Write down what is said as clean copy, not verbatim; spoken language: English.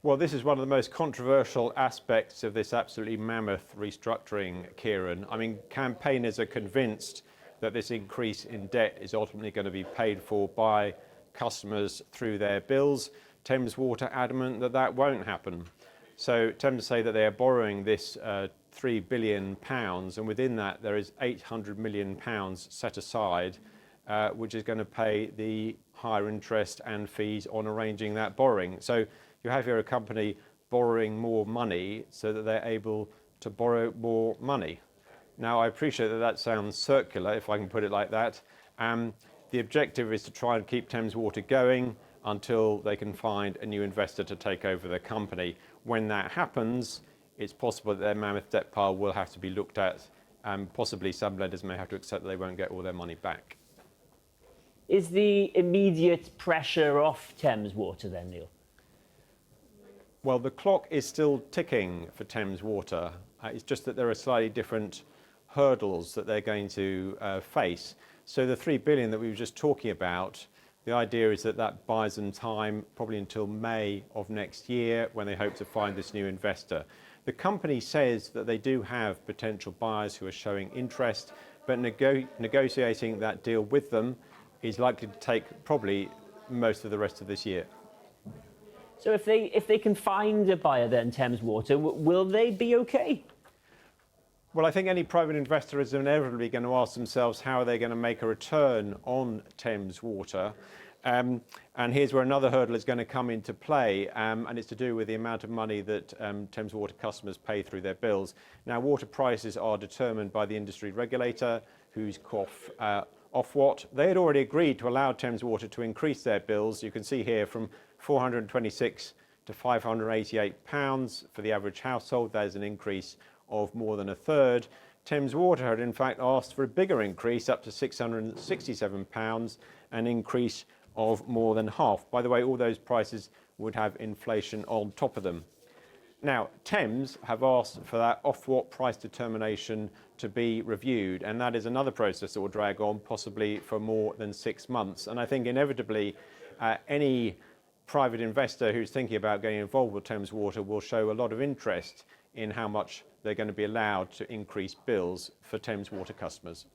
Well, this is one of the most controversial aspects of this absolutely mammoth restructuring, Kieran. I mean, campaigners are convinced that this increase in debt is ultimately going to be paid for by customers through their bills. Thames Water adamant that that won't happen. So Thames say that they are borrowing this £3 billion, and within that there is £800 million set aside, which is going to pay the higher interest and fees on arranging that borrowing. So you have here a company borrowing more money so that they're able to borrow more money. Now, I appreciate that that sounds circular, if I can put it like that. The objective is to try and keep Thames Water going until they can find a new investor to take over the company. When that happens, it's possible that their mammoth debt pile will have to be looked at, and possibly some lenders may have to accept that they won't get all their money back. Is the immediate pressure off Thames Water then, Neil? Well, the clock is still ticking for Thames Water. It's just that there are slightly different hurdles that they're going to face. So the £3 billion that we were just talking about, the idea is that that buys them time probably until May of next year, when they hope to find this new investor. The company says that they do have potential buyers who are showing interest, but negotiating that deal with them is likely to take probably most of the rest of this year. So if they can find a buyer then, Thames Water, will they be okay? Well, I think any private investor is inevitably going to ask themselves how are they going to make a return on Thames Water. And here's where another hurdle is going to come into play, and it's to do with the amount of money that Thames Water customers pay through their bills. Now, water prices are determined by the industry regulator, who's Ofwat. They had already agreed to allow Thames Water to increase their bills. You can see here from £426 to £588 for the average household. That is an increase of more than a third. Thames Water had in fact asked for a bigger increase, up to £667, an increase of more than half. By the way, all those prices would have inflation on top of them. Now, Thames have asked for that Ofwat price determination to be reviewed, and that is another process that will drag on possibly for more than 6 months. And I think inevitably any private investor who's thinking about getting involved with Thames Water will show a lot of interest in how much they're going to be allowed to increase bills for Thames Water customers.